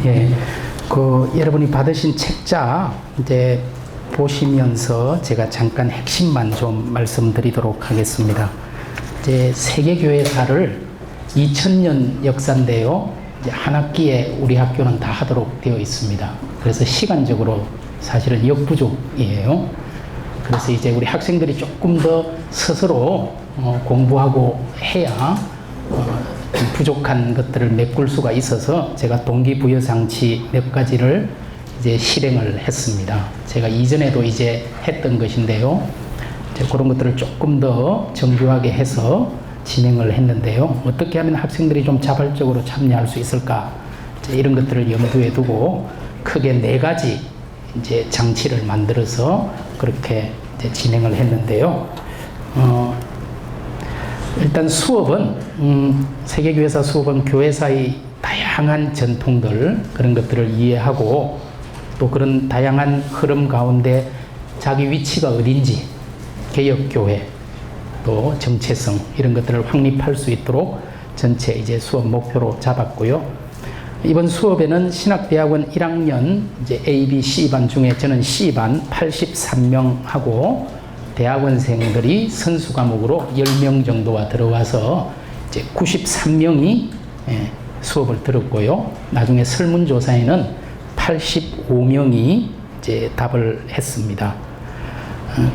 예, 여러분이 받으신 책자 이제 보시면서 제가 잠깐 핵심만 좀 말씀드리도록 하겠습니다. 이제 세계교회사를 2000년 역사인데요. 이제 한 학기에 우리 학교는 다 하도록 되어 있습니다. 그래서 시간적으로 사실은 역부족이에요. 그래서 이제 우리 학생들이 조금 더 스스로 공부하고 해야 좀 부족한 것들을 메꿀 수가 있어서 제가 동기부여 장치 몇 가지를 이제 실행을 했습니다. 제가 이전에도 이제 했던 것인데요. 이제 그런 것들을 조금 더 정교하게 해서 진행을 했는데요. 어떻게 하면 학생들이 좀 자발적으로 참여할 수 있을까? 이런 것들을 염두에 두고 크게 4가지 이제 장치를 만들어서 그렇게 이제 진행을 했는데요. 일단 수업은 세계교회사 수업은 교회사의 다양한 전통들 그런 것들을 이해하고 또 그런 다양한 흐름 가운데 자기 위치가 어딘지 개혁교회 또 정체성 이런 것들을 확립할 수 있도록 전체 이제 수업 목표로 잡았고요. 이번 수업에는 신학대학원 1학년 이제 A, B, C반 중에 저는 C반 83명 하고 대학원생들이 선수 과목으로 10명 정도가 들어와서 이제 93명이 수업을 들었고요. 나중에 설문조사에는 85명이 이제 답을 했습니다.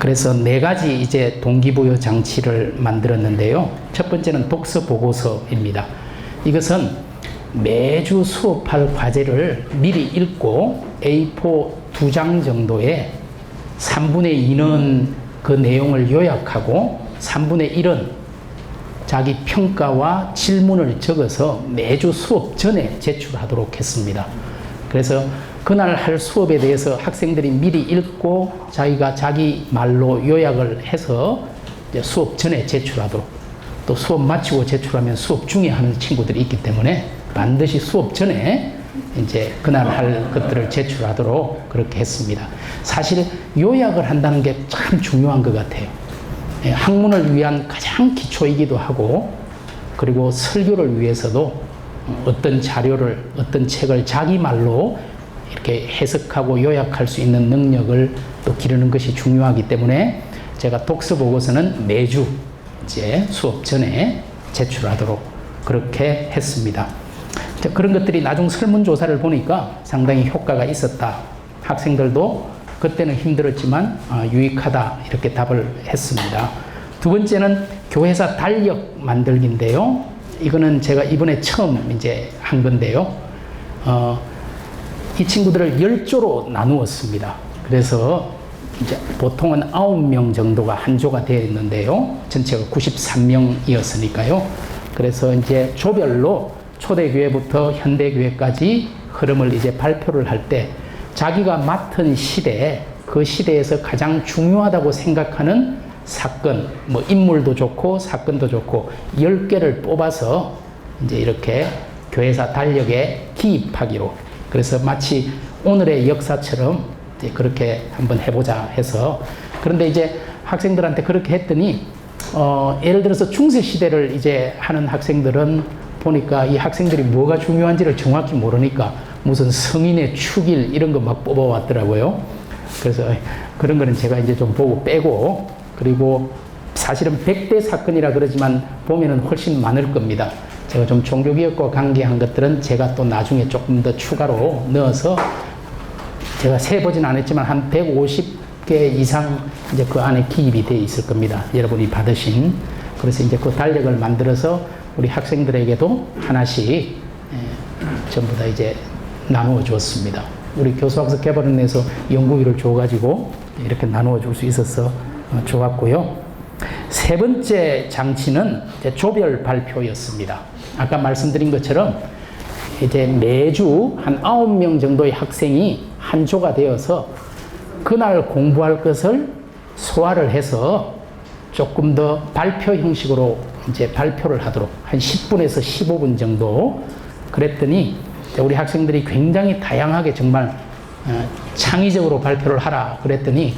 그래서 4가지 이제 동기부여 장치를 만들었는데요. 첫 번째는 독서 보고서입니다. 이것은 매주 수업할 과제를 미리 읽고 A4 2장 정도에 3분의 2는 그 내용을 요약하고 3분의 1은 자기 평가와 질문을 적어서 매주 수업 전에 제출하도록 했습니다. 그래서 그날 할 수업에 대해서 학생들이 미리 읽고 자기가 자기 말로 요약을 해서 이제 수업 전에 제출하도록, 또 수업 마치고 제출하면 수업 중에 하는 친구들이 있기 때문에 반드시 수업 전에 이제 그날 할 것들을 제출하도록 그렇게 했습니다. 사실 요약을 한다는 게 참 중요한 것 같아요. 학문을 위한 가장 기초이기도 하고 그리고 설교를 위해서도 어떤 자료를 어떤 책을 자기 말로 이렇게 해석하고 요약할 수 있는 능력을 또 기르는 것이 중요하기 때문에 제가 독서 보고서는 매주 이제 수업 전에 제출하도록 그렇게 했습니다. 그런 것들이 나중 설문조사를 보니까 상당히 효과가 있었다. 학생들도 그때는 힘들었지만 유익하다 이렇게 답을 했습니다. 두 번째는 교회사 달력 만들기인데요. 이거는 제가 이번에 처음 이제 한 건데요. 이 친구들을 10조로 나누었습니다. 그래서 이제 보통은 9명 정도가 한 조가 되어 있는데요. 전체가 93명이었으니까요. 그래서 이제 조별로 초대교회부터 현대교회까지 흐름을 이제 발표를 할 때 자기가 맡은 시대, 그 시대에서 가장 중요하다고 생각하는 사건, 뭐 인물도 좋고 사건도 좋고 10개를 뽑아서 이제 이렇게 교회사 달력에 기입하기로. 그래서 마치 오늘의 역사처럼 이제 그렇게 한번 해보자 해서. 그런데 이제 학생들한테 그렇게 했더니 예를 들어서 중세시대를 이제 하는 학생들은 보니까 이 학생들이 뭐가 중요한지를 정확히 모르니까 무슨 성인의 축일 이런 거 막 뽑아왔더라고요. 그래서 그런 거는 제가 이제 좀 보고 빼고, 그리고 사실은 100대 사건이라 그러지만 보면은 훨씬 많을 겁니다. 제가 좀 종교개혁과 관계한 것들은 제가 또 나중에 조금 더 추가로 넣어서 제가 세보진 않았지만 한 150개 이상 이제 그 안에 기입이 되어 있을 겁니다. 여러분이 받으신. 그래서 이제 그 달력을 만들어서 우리 학생들에게도 하나씩 전부 다 이제 나누어 주었습니다. 우리 교수학습 개발원에서 연구비를 줘가지고 이렇게 나누어 줄 수 있어서 좋았고요. 세 번째 장치는 이제 조별 발표였습니다. 아까 말씀드린 것처럼 이제 매주 한 9명 정도의 학생이 한 조가 되어서 그날 공부할 것을 소화를 해서 조금 더 발표 형식으로 이제 발표를 하도록 한 10분에서 15분 정도. 그랬더니 우리 학생들이 굉장히 다양하게 정말 창의적으로 발표를 하라 그랬더니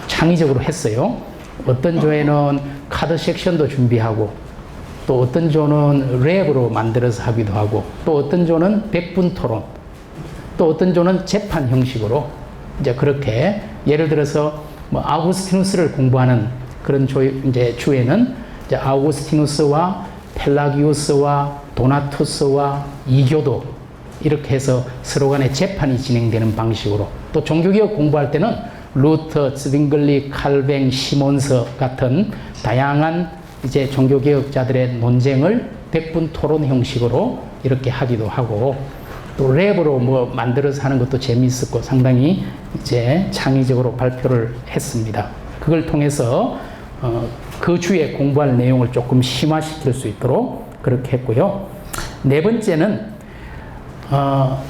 창의적으로 했어요. 어떤 조에는 카드 섹션도 준비하고, 또 어떤 조는 랩으로 만들어서 하기도 하고, 또 어떤 조는 100분 토론, 또 어떤 조는 재판 형식으로 이제 그렇게 예를 들어서 뭐 아우구스티누스를 공부하는 그런 이제 주에는 이제 아우구스티누스와 펠라기우스와 도나투스와 이교도 이렇게 해서 서로 간에 재판이 진행되는 방식으로 또 종교개혁 공부할 때는 루터, 츠빙글리, 칼뱅, 시몬서 같은 다양한 이제 종교개혁자들의 논쟁을 백분 토론 형식으로 이렇게 하기도 하고 또 랩으로 뭐 만들어서 하는 것도 재미있었고 상당히 이제 창의적으로 발표를 했습니다. 그걸 통해서 그 주에 공부할 내용을 조금 심화시킬 수 있도록 그렇게 했고요. 네 번째는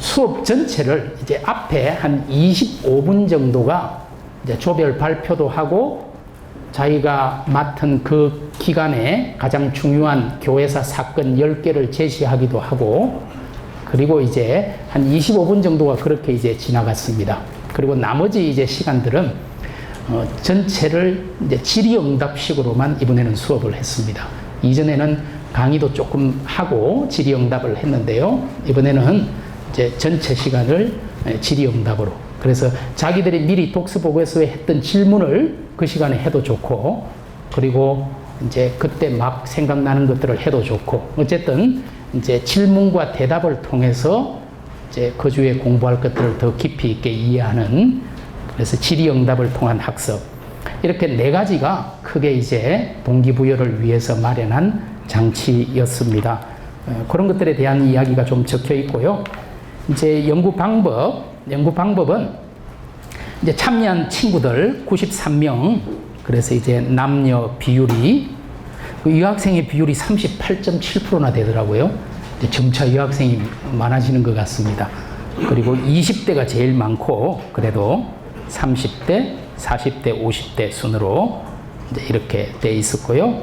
수업 전체를 이제 앞에 한 25분 정도가 이제 조별 발표도 하고 자기가 맡은 그 기간에 가장 중요한 교회사 사건 10개를 제시하기도 하고 그리고 이제 한 25분 정도가 그렇게 이제 지나갔습니다. 그리고 나머지 이제 시간들은 전체를 이제 질의응답식으로만 이번에는 수업을 했습니다. 이전에는 강의도 조금 하고 질의응답을 했는데요. 이번에는 이제 전체 시간을 질의응답으로. 그래서 자기들이 미리 독서보고서에 했던 질문을 그 시간에 해도 좋고, 그리고 이제 그때 막 생각나는 것들을 해도 좋고, 어쨌든 이제 질문과 대답을 통해서 이제 그 주에 공부할 것들을 더 깊이 있게 이해하는, 그래서 질의응답을 통한 학습. 이렇게 네 가지가 크게 이제 동기부여를 위해서 마련한 장치였습니다. 그런 것들에 대한 이야기가 좀 적혀 있고요. 이제 연구 방법은 이제 참여한 친구들 93명, 그래서 이제 남녀 비율이, 여학생의 비율이 38.7%나 되더라고요. 이제 점차 여학생이 많아지는 것 같습니다. 그리고 20대가 제일 많고, 그래도 30대, 40대, 50대 순으로 이제 이렇게 돼 있었고요.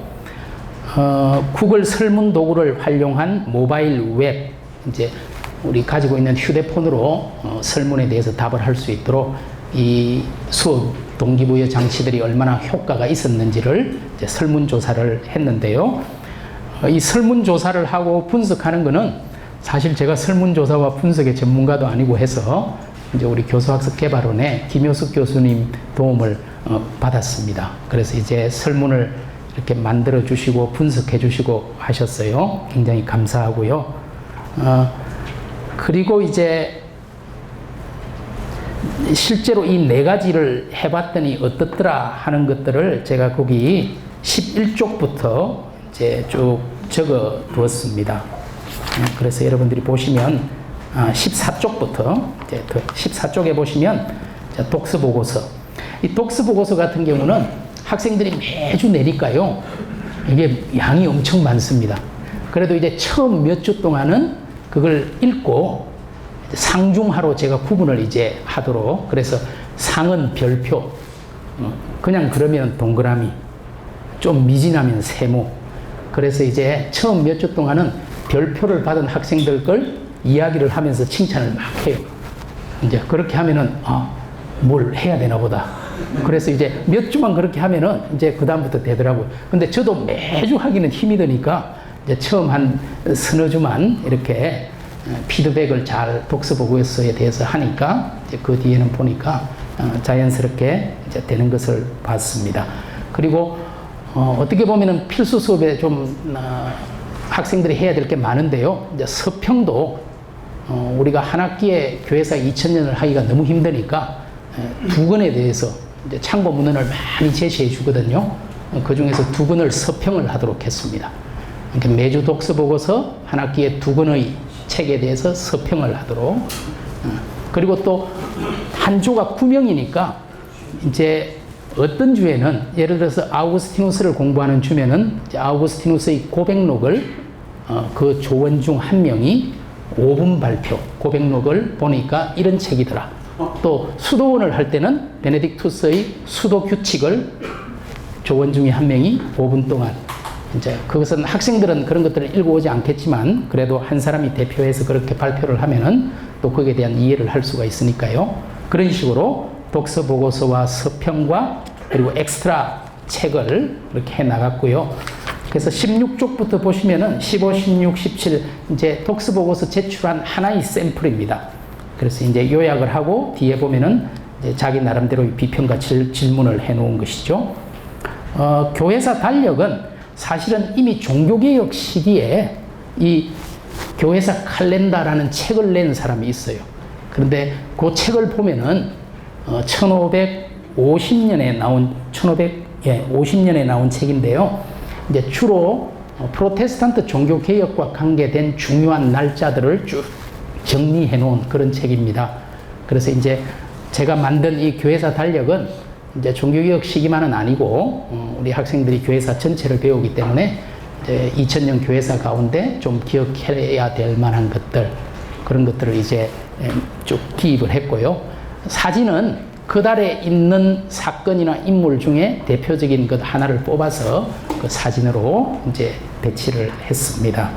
구글 설문 도구를 활용한 모바일 웹, 이제 우리 가지고 있는 휴대폰으로 설문에 대해서 답을 할 수 있도록 이 수업 동기부여 장치들이 얼마나 효과가 있었는지를 이제 설문조사를 했는데요. 이 설문조사를 하고 분석하는 거는 사실 제가 설문조사와 분석의 전문가도 아니고 해서 이제 우리 교수학습개발원의 김효숙 교수님 도움을 받았습니다. 그래서 이제 설문을 이렇게 만들어 주시고 분석해 주시고 하셨어요. 굉장히 감사하고요. 그리고 이제 실제로 이 네 가지를 해봤더니 어떻더라 하는 것들을 제가 거기 11쪽부터 이제 쭉 적어 두었습니다. 그래서 여러분들이 보시면 14쪽부터 이제 14쪽에 보시면 독서 보고서. 이 독서 보고서 같은 경우는 학생들이 매주 내니까요. 이게 양이 엄청 많습니다. 그래도 이제 처음 몇 주 동안은 그걸 읽고 상중하로 제가 구분을 이제 하도록, 그래서 상은 별표, 그냥 그러면 동그라미, 좀 미진하면 세모. 그래서 이제 처음 몇 주 동안은 별표를 받은 학생들 걸 이야기를 하면서 칭찬을 막 해요. 이제 그렇게 하면은 뭘 해야 되나 보다. 그래서 이제 몇 주만 그렇게 하면은 이제 그다음부터 되더라고요. 근데 저도 매주 하기는 힘이 드니까 이제 처음 한 서너 주만 이렇게 피드백을 잘 독서 보고서에 대해서 하니까 이제 그 뒤에는 보니까 자연스럽게 이제 되는 것을 봤습니다. 그리고 어떻게 보면은 필수 수업에 좀 학생들이 해야 될 게 많은데요. 이제 서평도 우리가 한 학기에 교회사 2000년을 하기가 너무 힘드니까 두 권에 대해서 이제 참고 문헌을 많이 제시해 주거든요. 그 중에서 두 권을 서평을 하도록 했습니다. 그러니까 매주 독서 보고서 한 학기에 두 권의 책에 대해서 서평을 하도록. 그리고 또 한 조가 9명이니까 이제 어떤 주에는 예를 들어서 아우구스티누스를 공부하는 주면은 아우구스티누스의 고백록을 그 조원 중 한 명이 5분 발표, 고백록을 보니까 이런 책이더라. 또 수도원을 할 때는 베네딕투스의 수도 규칙을 조원 중에 한 명이 5분 동안, 이제 그것은 학생들은 그런 것들을 읽어오지 않겠지만 그래도 한 사람이 대표해서 그렇게 발표를 하면은 또 거기에 대한 이해를 할 수가 있으니까요. 그런 식으로 독서 보고서와 서평과 그리고 엑스트라 책을 이렇게 해 나갔고요. 그래서 16쪽부터 보시면은 15, 16, 17 이제 독서 보고서 제출한 하나의 샘플입니다. 그래서 이제 요약을 하고 뒤에 보면은 이제 자기 나름대로 비평과 질문을 해놓은 것이죠. 교회사 달력은 사실은 이미 종교개혁 시기에 이 교회사 칼렌다라는 책을 낸 사람이 있어요. 그런데 그 책을 보면은 1550년에 나온 책인데요. 이제 주로 프로테스탄트 종교개혁과 관계된 중요한 날짜들을 쭉 정리해 놓은 그런 책입니다. 그래서 이제 제가 만든 이 교회사 달력은 이제 종교개혁 시기만은 아니고 우리 학생들이 교회사 전체를 배우기 때문에 이제 2000년 교회사 가운데 좀 기억해야 될 만한 것들, 그런 것들을 이제 쭉 기입을 했고요. 사진은 그달에 있는 사건이나 인물 중에 대표적인 것 하나를 뽑아서 그 사진으로 이제 배치를 했습니다.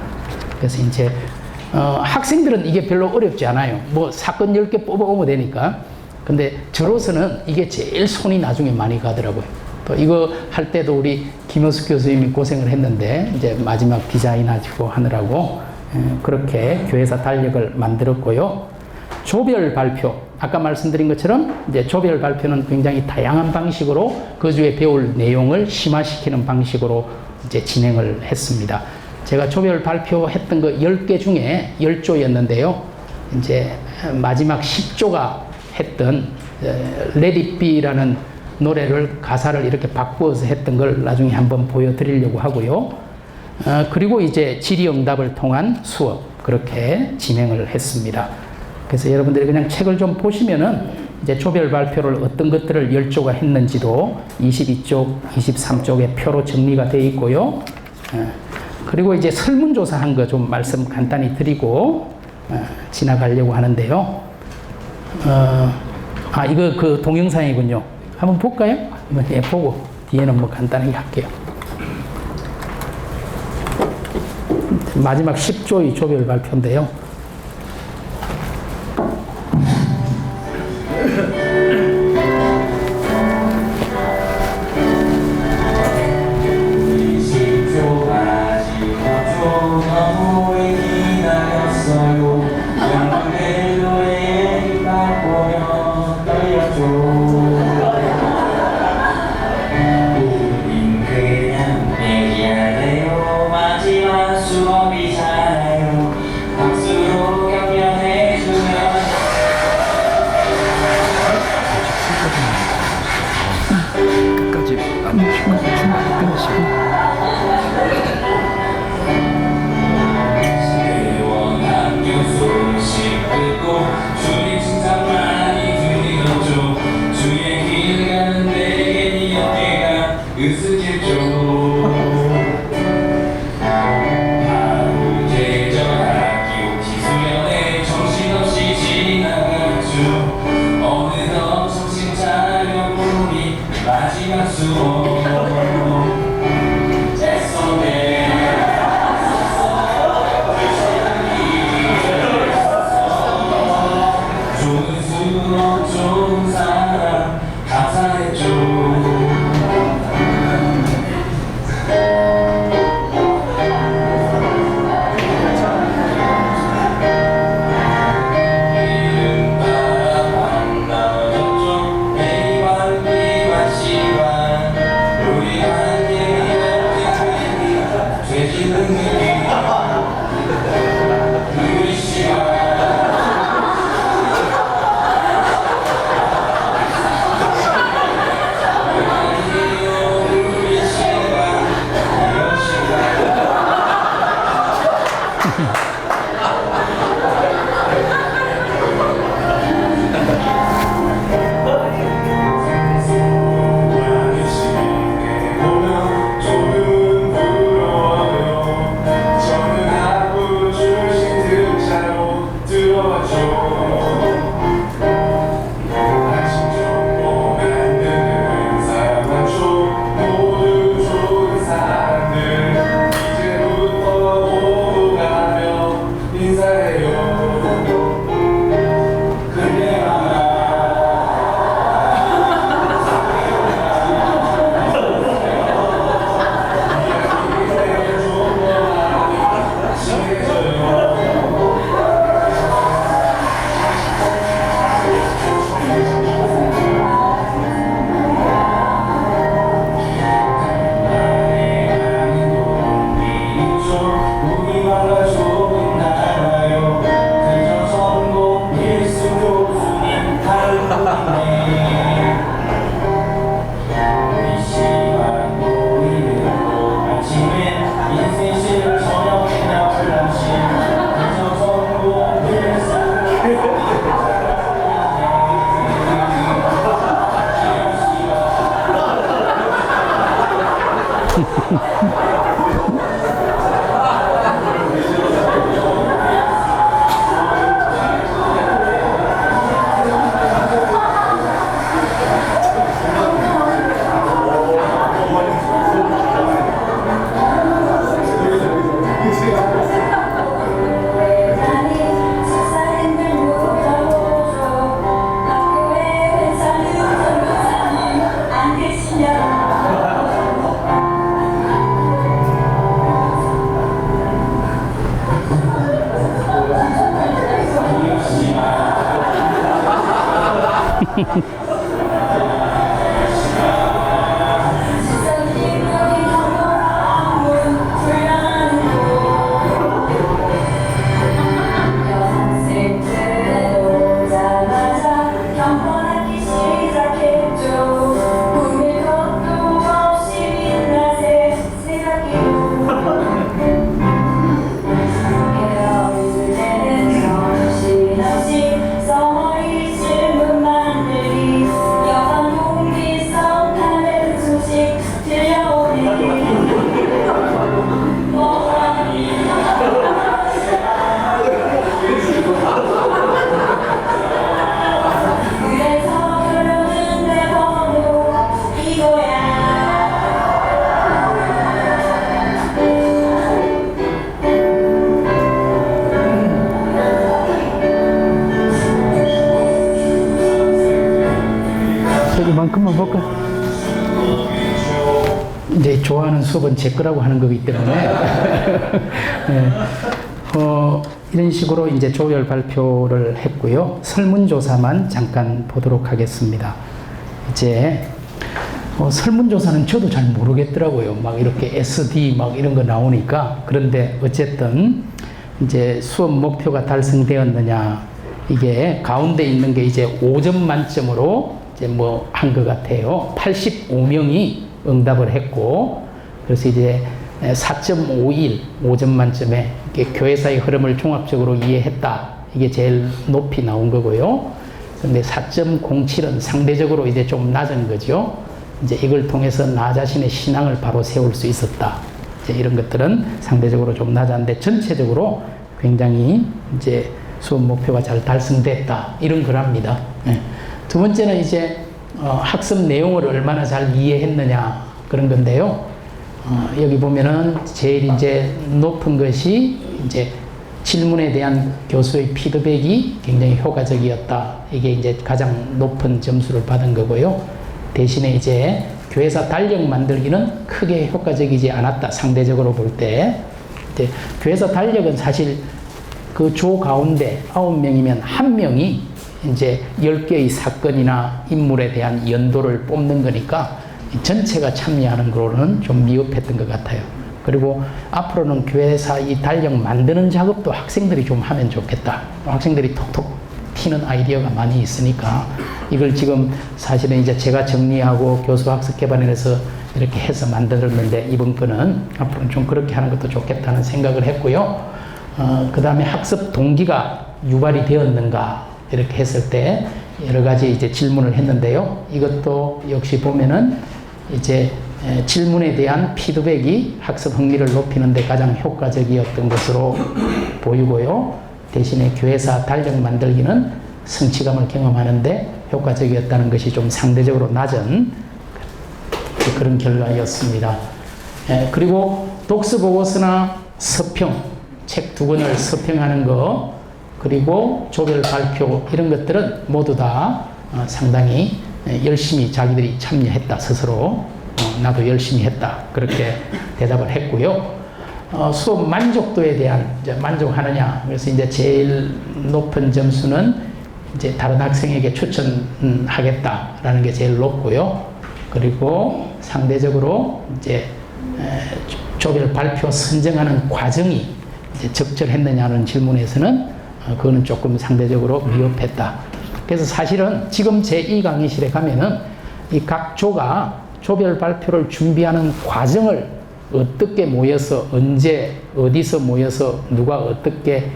그래서 이제 학생들은 이게 별로 어렵지 않아요. 뭐 사건 10개 뽑아오면 되니까. 근데 저로서는 이게 제일 손이 나중에 많이 가더라고요. 또 이거 할 때도 우리 김효숙 교수님이 고생을 했는데 이제 마지막 디자인 하시고 하느라고 그렇게 교회사 달력을 만들었고요. 조별 발표, 아까 말씀드린 것처럼 이제 조별 발표는 굉장히 다양한 방식으로 그 주에 배울 내용을 심화시키는 방식으로 이제 진행을 했습니다. 제가 조별 발표했던 거 10개 중에 10조였는데요. 이제 마지막 10조가 했던 Let It Be라는 노래를 가사를 이렇게 바꾸어서 했던 걸 나중에 한번 보여드리려고 하고요. 그리고 이제 질의응답을 통한 수업 그렇게 진행을 했습니다. 그래서 여러분들이 그냥 책을 좀 보시면은 이제 조별 발표를 어떤 것들을 10조가 했는지도 22쪽, 23쪽의 표로 정리가 되어 있고요. 그리고 이제 설문조사 한 거 좀 말씀 간단히 드리고 지나가려고 하는데요. 이거 그 동영상이군요. 한번 볼까요? 한번 보고 뒤에는 뭐 간단하게 할게요. 마지막 10조의 조별 발표인데요. 이만큼만 볼까? 이제 좋아하는 수업은 제 거라고 하는 거기 때문에 네. 이런 식으로 이제 조별 발표를 했고요. 설문조사만 잠깐 보도록 하겠습니다. 이제 설문조사는 저도 잘 모르겠더라고요. 막 이렇게 SD 막 이런 거 나오니까. 그런데 어쨌든 이제 수업 목표가 달성되었느냐, 이게 가운데 있는 게 이제 5점 만점으로 이제 뭐 한 것 같아요. 85명이 응답을 했고, 그래서 이제 4.51, 5점 만점에 교회사의 흐름을 종합적으로 이해했다. 이게 제일 높이 나온 거고요. 근데 4.07은 상대적으로 이제 좀 낮은 거죠. 이제 이걸 통해서 나 자신의 신앙을 바로 세울 수 있었다. 이제 이런 것들은 상대적으로 좀 낮았는데 전체적으로 굉장히 이제 수업 목표가 잘 달성됐다. 이런 거랍니다. 네. 두 번째는 이제 학습 내용을 얼마나 잘 이해했느냐 그런 건데요. 여기 보면은 제일 이제 높은 것이 이제 질문에 대한 교수의 피드백이 굉장히 효과적이었다. 이게 이제 가장 높은 점수를 받은 거고요. 대신에 이제 교회사 달력 만들기는 크게 효과적이지 않았다. 상대적으로 볼 때. 이제 교회사 달력은 사실 그 조 가운데 9명이면 1명이 이제 10개의 사건이나 인물에 대한 연도를 뽑는 거니까 전체가 참여하는 거로는 좀 미흡했던 것 같아요. 그리고 앞으로는 교회사 이 달력 만드는 작업도 학생들이 좀 하면 좋겠다. 학생들이 톡톡 튀는 아이디어가 많이 있으니까 이걸 지금 사실은 이제 제가 정리하고 교수학습개발원에서 이렇게 해서 만들었는데 이번 거는 앞으로는 좀 그렇게 하는 것도 좋겠다는 생각을 했고요. 그 다음에 학습 동기가 유발이 되었는가 이렇게 했을 때 여러 가지 이제 질문을 했는데요. 이것도 역시 보면은 이제 질문에 대한 피드백이 학습 흥미를 높이는 데 가장 효과적이었던 것으로 보이고요. 대신에 교회사 달력 만들기는 성취감을 경험하는데 효과적이었다는 것이 좀 상대적으로 낮은 그런 결과였습니다. 그리고 독서보고서나 서평, 책 2권을 서평하는 거, 그리고 조별 발표 이런 것들은 모두 다 상당히 열심히 자기들이 참여했다. 스스로 나도 열심히 했다. 그렇게 대답을 했고요. 수업 만족도에 대한 이제 만족하느냐. 그래서 이제 제일 높은 점수는 이제 다른 학생에게 추천하겠다라는 게 제일 높고요. 그리고 상대적으로 이제 조별 발표 선정하는 과정이 이제 적절했느냐는 질문에서는 그거는 조금 상대적으로 미흡했다. 그래서 사실은 지금 제2 강의실에 가면은 이 각 조가 조별 발표를 준비하는 과정을 어떻게 모여서 언제 어디서 모여서 누가 어떻게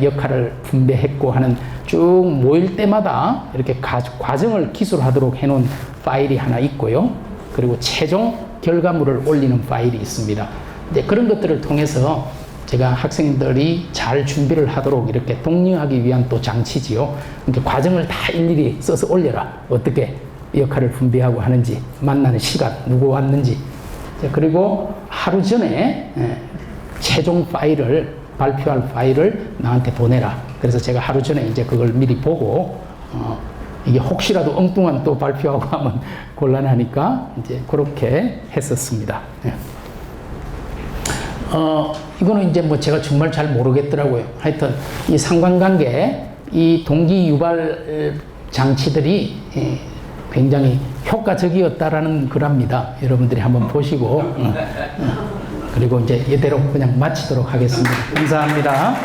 역할을 분배했고 하는 쭉 모일 때마다 이렇게 과정을 기술하도록 해놓은 파일이 하나 있고요. 그리고 최종 결과물을 올리는 파일이 있습니다. 이제 그런 것들을 통해서 제가 학생들이 잘 준비를 하도록 이렇게 독려하기 위한 또 장치지요. 그러니까 과정을 다 일일이 써서 올려라. 어떻게 역할을 분배하고 하는지, 만나는 시간, 누구 왔는지. 그리고 하루 전에 최종 파일을, 발표할 파일을 나한테 보내라. 그래서 제가 하루 전에 이제 그걸 미리 보고, 이게 혹시라도 엉뚱한 또 발표하고 하면 곤란하니까 이제 그렇게 했었습니다. 이거는 이제 뭐 제가 정말 잘 모르겠더라고요. 하여튼 이 상관관계, 이 동기 유발 장치들이 굉장히 효과적이었다라는 글합니다. 여러분들이 한번 보시고, 그리고 이제 이대로 그냥 마치도록 하겠습니다. 감사합니다.